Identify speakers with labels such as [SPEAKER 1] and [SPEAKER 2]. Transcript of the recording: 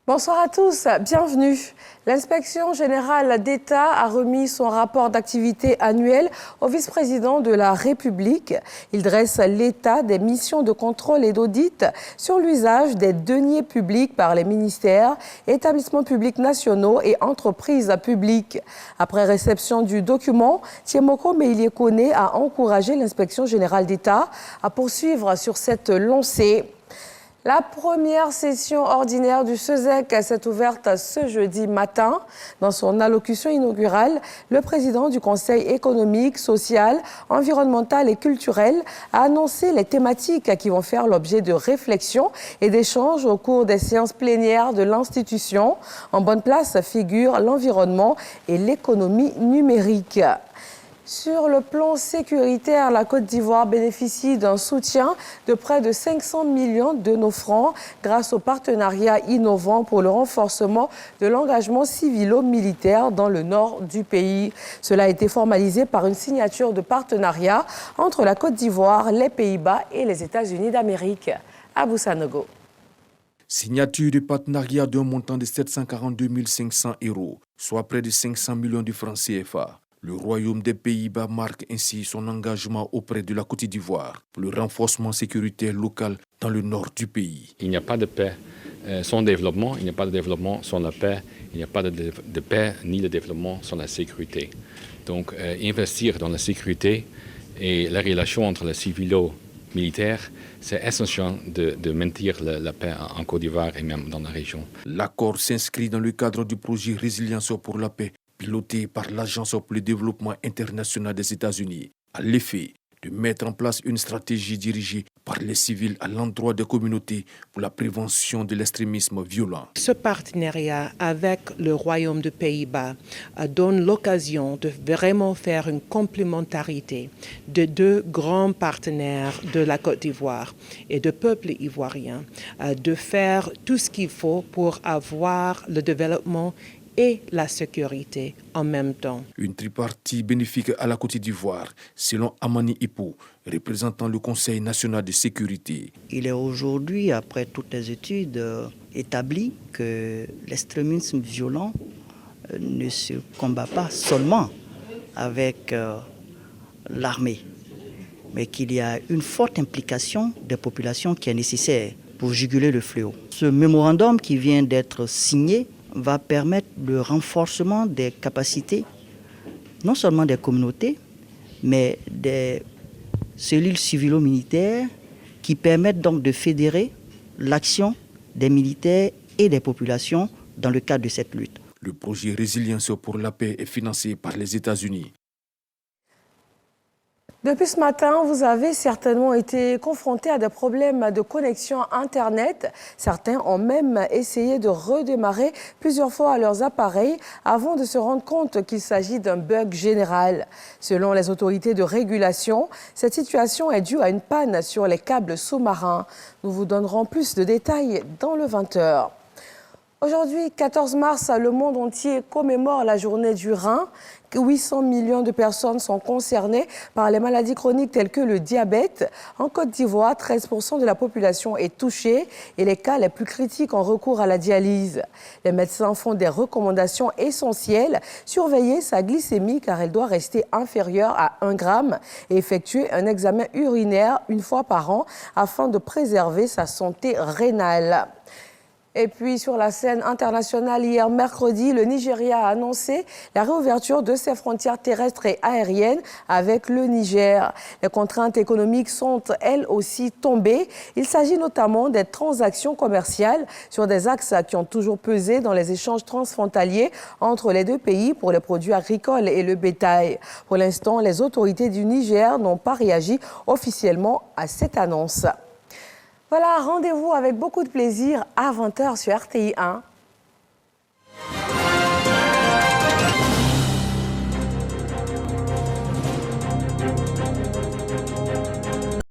[SPEAKER 1] Bonsoir à tous, bienvenue. L'inspection générale d'État a remis son rapport d'activité annuel au vice-président de la République. Il dresse l'état des missions de contrôle et d'audit sur l'usage des deniers publics par les ministères, établissements publics nationaux et entreprises publiques. Après réception du document, Thiemoko Meïlie-Kone a encouragé l'inspection générale d'État à poursuivre sur cette lancée. La première session ordinaire du SESEC s'est ouverte ce jeudi matin. Dans son allocution inaugurale, le président du Conseil économique, social, environnemental et culturel a annoncé les thématiques qui vont faire l'objet de réflexions et d'échanges au cours des séances plénières de l'institution. En bonne place figurent l'environnement et l'économie numérique. Sur le plan sécuritaire, la Côte d'Ivoire bénéficie d'un soutien de près de 500 millions de nos francs grâce au partenariat innovant pour le renforcement de l'engagement civilo-militaire dans le nord du pays. Cela a été formalisé par une signature de partenariat entre la Côte d'Ivoire, les Pays-Bas et les États-Unis d'Amérique. Abou Sanogo.
[SPEAKER 2] Signature de partenariat d'un montant de 742 500 €, soit près de 500 millions de francs CFA. Le Royaume des Pays-Bas marque ainsi son engagement auprès de la Côte d'Ivoire pour le renforcement sécuritaire local dans le nord du pays.
[SPEAKER 3] Il n'y a pas de paix sans développement, il n'y a pas de développement sans la paix, il n'y a pas de paix ni de développement sans la sécurité. Donc investir dans la sécurité et la relation entre le civilo-militaire, c'est essentiel de maintenir la paix en Côte d'Ivoire et même dans la région.
[SPEAKER 2] L'accord s'inscrit dans le cadre du projet Résilience pour la paix, piloté par l'Agence pour le développement international des États-Unis, à l'effet de mettre en place une stratégie dirigée par les civils à l'endroit des communautés pour la prévention de l'extrémisme violent.
[SPEAKER 4] Ce partenariat avec le Royaume des Pays-Bas donne l'occasion de vraiment faire une complémentarité de deux grands partenaires de la Côte d'Ivoire et du peuple ivoirien, de faire tout ce qu'il faut pour avoir le développement et la sécurité en même temps.
[SPEAKER 2] Une tripartie bénéfique à la Côte d'Ivoire, selon Amani Ippo, représentant le Conseil national de sécurité.
[SPEAKER 5] Il est aujourd'hui, après toutes les études, établi que l'extrémisme violent ne se combat pas seulement avec l'armée, mais qu'il y a une forte implication des populations qui est nécessaire pour juguler le fléau. Ce mémorandum qui vient d'être signé va permettre le renforcement des capacités, non seulement des communautés, mais des cellules civilo-militaires qui permettent donc de fédérer l'action des militaires et des populations dans le cadre de cette lutte.
[SPEAKER 2] Le projet Résilience pour la paix est financé par les États-Unis.
[SPEAKER 1] Depuis ce matin, vous avez certainement été confrontés à des problèmes de connexion Internet. Certains ont même essayé de redémarrer plusieurs fois leurs appareils avant de se rendre compte qu'il s'agit d'un bug général. Selon les autorités de régulation, cette situation est due à une panne sur les câbles sous-marins. Nous vous donnerons plus de détails dans le 20h. Aujourd'hui, 14 mars, le monde entier commémore la journée du rein. 800 millions de personnes sont concernées par les maladies chroniques telles que le diabète. En Côte d'Ivoire, 13% de la population est touchée et les cas les plus critiques ont recours à la dialyse. Les médecins font des recommandations essentielles. Surveiller sa glycémie car elle doit rester inférieure à 1 gramme et effectuer un examen urinaire une fois par an afin de préserver sa santé rénale. Et puis, sur la scène internationale, hier mercredi, le Nigeria a annoncé la réouverture de ses frontières terrestres et aériennes avec le Niger. Les contraintes économiques sont, elles aussi, tombées. Il s'agit notamment des transactions commerciales sur des axes qui ont toujours pesé dans les échanges transfrontaliers entre les deux pays pour les produits agricoles et le bétail. Pour l'instant, les autorités du Niger n'ont pas réagi officiellement à cette annonce. Voilà, rendez-vous avec beaucoup de plaisir à 20h sur RTI 1.